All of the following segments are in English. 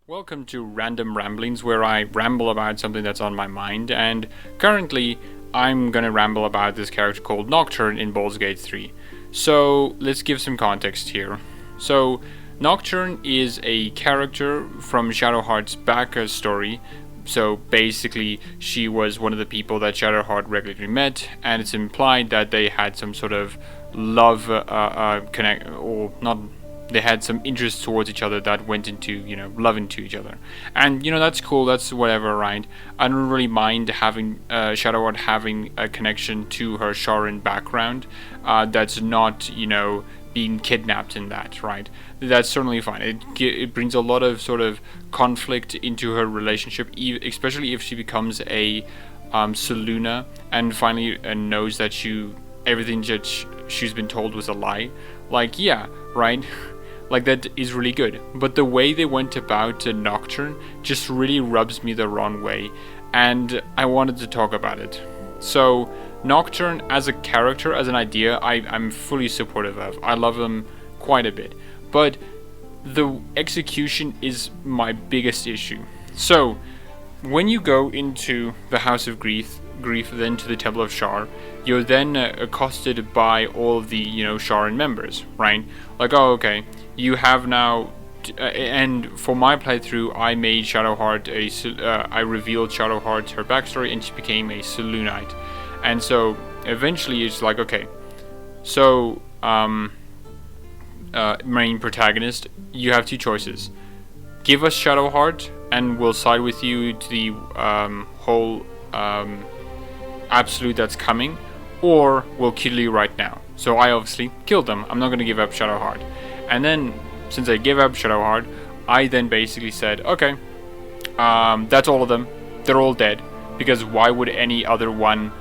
Welcome to Random Ramblings, where I ramble about something that's on my mind, and currently I'm gonna ramble about this character called Nocturne in Baldur's Gate 3. So let's give some context here. So Nocturne is a character from Shadowheart's back story. So basically, she was one of the people that Shadowheart regularly met, and it's implied that they had some sort of love connect, or not. They had some interest towards each other that went into, love into each other. And, that's cool, that's whatever, right? I don't really mind having Shadowheart having a connection to her Sharan background that's not, being kidnapped in that, right? That's certainly fine. It brings a lot of sort of conflict into her relationship, especially if she becomes a Selûne and finally knows that everything that she's been told was a lie. Like, yeah, right? Like, that is really good. But the way they went about Nocturne just really rubs me the wrong way, and I wanted to talk about it. So, Nocturne as a character, as an idea, I'm fully supportive of. I love him quite a bit. But the execution is my biggest issue. So, when you go into the House of Grief, then to the Temple of Shar, you're then accosted by all of the, Sharan members, right? Like, oh, okay, you have now, and for my playthrough, I made Shadowheart I revealed Shadowheart her backstory, and she became a Selûnite. And so, eventually, it's like, okay, so, main protagonist, you have two choices. Give us Shadowheart, and we'll side with you to the whole absolute that's coming, or we'll kill you right now. So I obviously killed them. I'm not going to give up Shadowheart. And then, since I gave up Shadowheart, I then basically said, okay, that's all of them. They're all dead. Because why would any other one,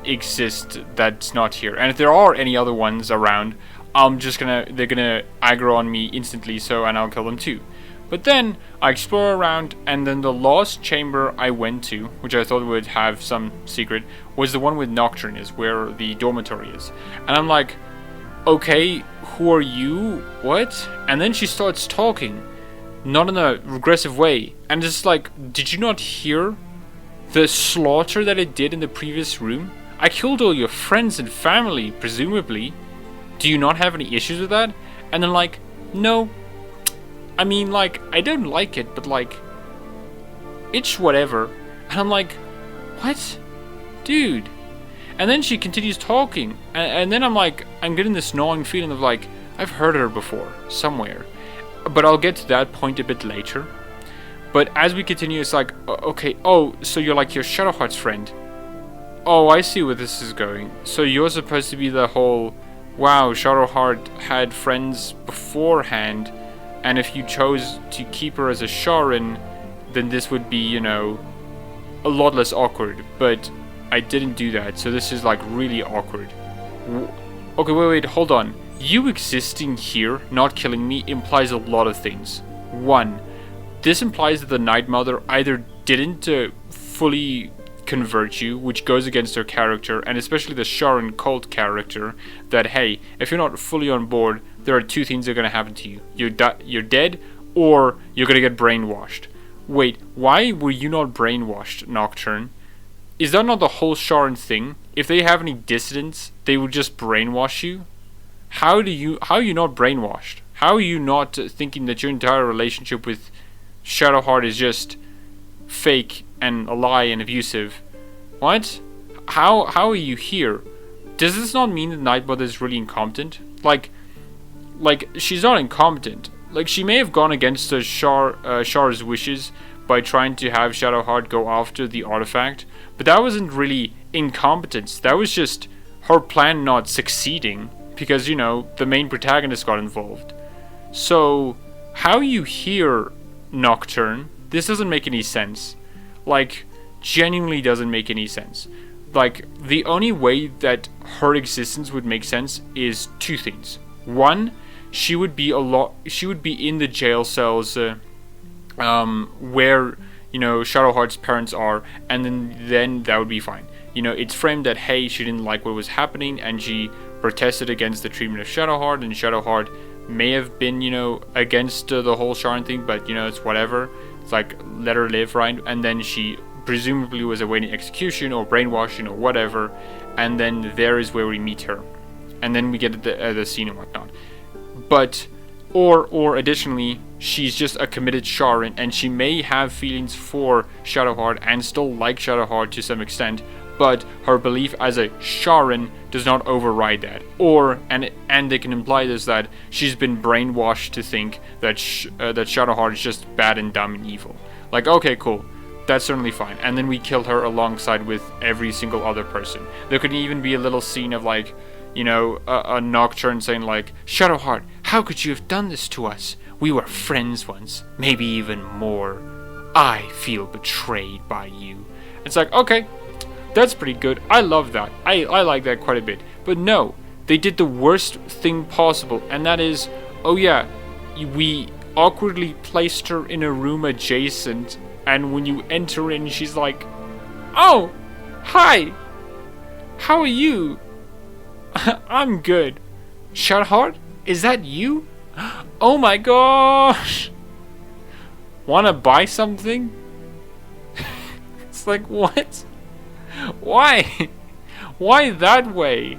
exist that's not here? And if there are any other ones around, they're gonna aggro on me instantly, and I'll kill them too. But then I explore around, and then the last chamber I went to, which I thought would have some secret, was the one with Nocturne is, where the dormitory is. And I'm like, okay, who are you? What? And then she starts talking, not in a regressive way. And it's like, did you not hear the slaughter that it did in the previous room? I killed all your friends and family, presumably. Do you not have any issues with that? And then like, no. I mean, like, I don't like it, but like, it's whatever. And I'm like, what? Dude. And then she continues talking, and then I'm like, I'm getting this gnawing feeling of like, I've heard her before, somewhere. But I'll get to that point a bit later. But as we continue, it's like, okay, oh, so you're like your Shadowheart's friend. Oh, I see where this is going. So you're supposed to be the whole, wow, Shadowheart had friends beforehand, and if you chose to keep her as a Sharan, then this would be, a lot less awkward. But I didn't do that, so this is like really awkward. Okay, wait, hold on. You existing here, not killing me, implies a lot of things. One, this implies that the Night Mother either didn't fully convert you, which goes against her character, and especially the Sharan cult character, that hey, if you're not fully on board, there are two things that are going to happen to you. You're dead, or you're going to get brainwashed. Wait, why were you not brainwashed, Nocturne? Is that not the whole Sharan thing? If they have any dissidents, they would just brainwash you? How are you not brainwashed? How are you not thinking that your entire relationship with Shadowheart is just fake and a lie and abusive? What? How are you here? Does this not mean that Nightmother is really incompetent? Like, she's not incompetent. Like, she may have gone against the Shar's wishes by trying to have Shadowheart go after the artifact, but that wasn't really incompetence. That was just her plan not succeeding because, the main protagonist got involved. So, how are you here, Nocturne? This doesn't make any sense. Like, genuinely doesn't make any sense. Like, the only way that her existence would make sense is two things. One, she would be in the jail cells where, Shadowheart's parents are, and then that would be fine. It's framed that, hey, she didn't like what was happening, and she protested against the treatment of Shadowheart, and Shadowheart may have been, you know, against the whole Sharon thing, but, you know, it's whatever. It's like, let her live, right? And then she presumably was awaiting execution or brainwashing or whatever, and then there is where we meet her. And then we get the scene and whatnot. But, or additionally, she's just a committed Sharon, and she may have feelings for Shadowheart and still like Shadowheart to some extent, but her belief as a Sharon does not override that. Or, and they can imply this, that she's been brainwashed to think that that Shadowheart is just bad and dumb and evil. Like, okay, cool. That's certainly fine. And then we kill her alongside with every single other person. There could even be a little scene of, like, you know, a Nocturne saying, like, Shadowheart, how could you have done this to us? We were friends once, maybe even more. I feel betrayed by you. It's like, okay, that's pretty good. I love that. I like that quite a bit. But no, they did the worst thing possible, and that is, oh yeah, we awkwardly placed her in a room adjacent, and when you enter in, she's like, oh, hi, how are you? I'm good. Shadowheart, is that you? Oh my gosh! Wanna buy something? It's like, what? Why? Why that way?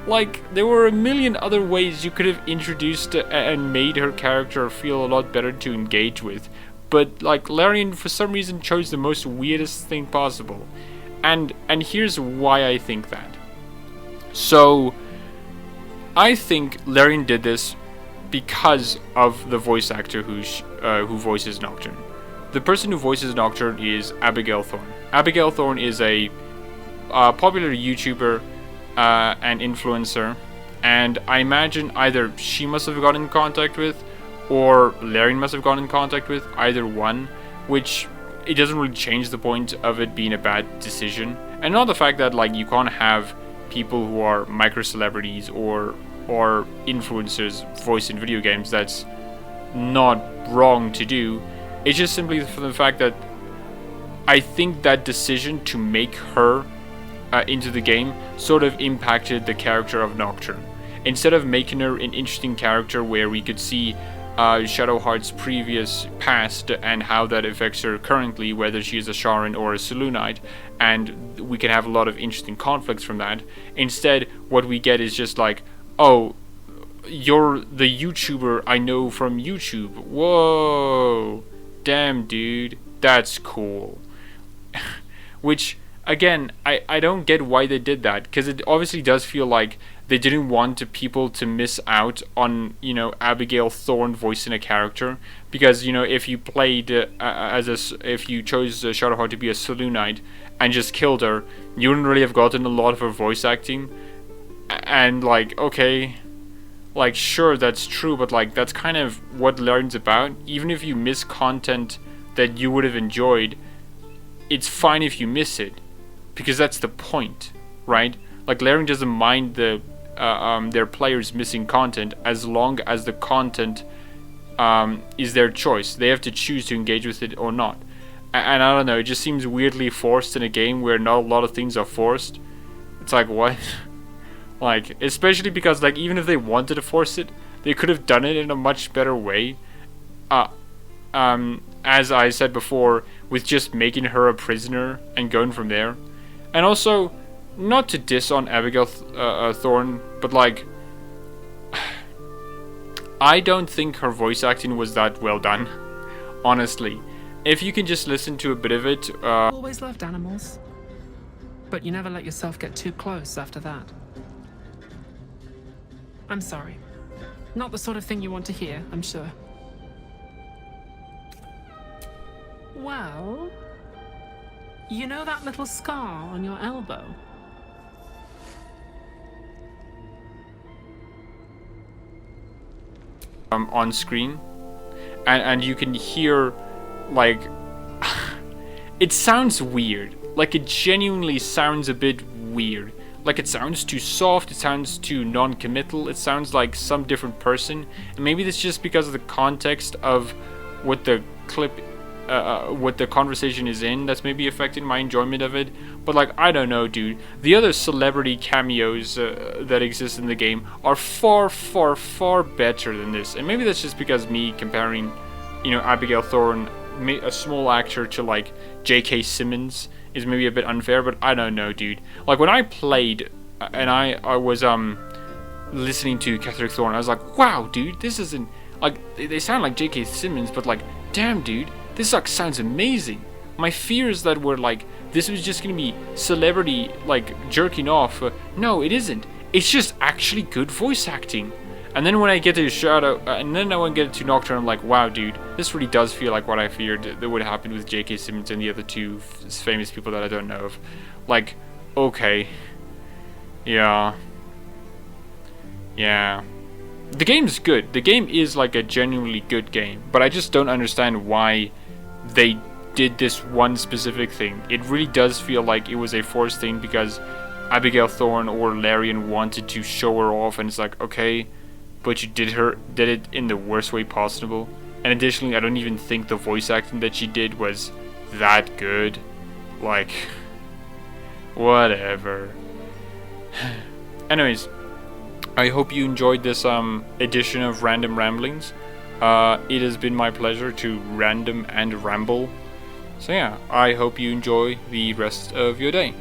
Like, there were a million other ways you could have introduced and made her character feel a lot better to engage with. But, like, Larian for some reason chose the most weirdest thing possible. And here's why I think that. So, I think Larian did this because of the voice actor who voices Nocturne. The person who voices Nocturne is Abigail Thorne. Abigail Thorne is a popular YouTuber and influencer, and I imagine either she must have gotten in contact with, or Larian must have gotten in contact with, either one, which it doesn't really change the point of it being a bad decision. And not the fact that, like, you can't have people who are micro celebrities or influencers voiced in video games. That's not wrong to do. It's just simply for the fact that I think that decision to make her into the game sort of impacted the character of Nocturne. Instead of making her an interesting character where we could see Shadowheart's previous past and how that affects her currently, whether she is a Sharon or a Selûnite, and we can have a lot of interesting conflicts from that. Instead, what we get is just like, oh, you're the YouTuber I know from YouTube. Whoa, damn dude, that's cool. Which, again, I don't get why they did that, because it obviously does feel like they didn't want people to miss out on, you know, Abigail Thorne voicing a character, because, you know, if you played if you chose Shadowheart to be a Selûnite and just killed her, you wouldn't really have gotten a lot of her voice acting. And, like, okay, like, sure, that's true, but, like, that's kind of what Larian's about. Even if you miss content that you would have enjoyed, it's fine if you miss it, because that's the point, right? Like, Larian doesn't mind their players missing content as long as the content is their choice. They have to choose to engage with it or not. And I don't know, it just seems weirdly forced in a game where not a lot of things are forced. It's like, what? Like, especially because, like, even if they wanted to force it, they could have done it in a much better way. As I said before, with just making her a prisoner and going from there. And also, not to diss on Abigail Thorne, but, like, I don't think her voice acting was that well done, honestly. If you can just listen to a bit of it... Always loved animals, but you never let yourself get too close after that. I'm sorry. Not the sort of thing you want to hear, I'm sure. Well, you know that little scar on your elbow? On screen, and you can hear, like, it sounds weird. Like, it genuinely sounds a bit weird. Like, it sounds too soft, it sounds too non-committal, it sounds like some different person. And maybe that's just because of the context of what the clip what the conversation is in that's maybe affecting my enjoyment of it. But like, I don't know, dude. The other celebrity cameos that exist in the game are far, far, far better than this. And maybe that's just because me comparing, you know, Abigail Thorne, a small actor, to like J.K. Simmons is maybe a bit unfair. But I don't know, dude. Like when I played and I was listening to Catherine Thorne, I was like, wow, dude, this isn't like, they sound like J.K. Simmons, but like, damn, dude, this like sounds amazing. My fears that were like, this was just gonna be celebrity like jerking off. No, it isn't. It's just actually good voice acting. And then when I get to Shadow, and then when I get to Nocturne, I'm like, wow, dude, this really does feel like what I feared that would happen with J.K. Simmons and the other two famous people that I don't know of. Like, okay, yeah. The game's good. The game is like a genuinely good game, but I just don't understand why they did this one specific thing. It really does feel like it was a forced thing because Abigail Thorne or Larian wanted to show her off, and it's like, okay, but you did it in the worst way possible. And additionally, I don't even think the voice acting that she did was that good. Like, whatever. Anyways, I hope you enjoyed this edition of Random Ramblings. It has been my pleasure to random and ramble. So yeah, I hope you enjoy the rest of your day.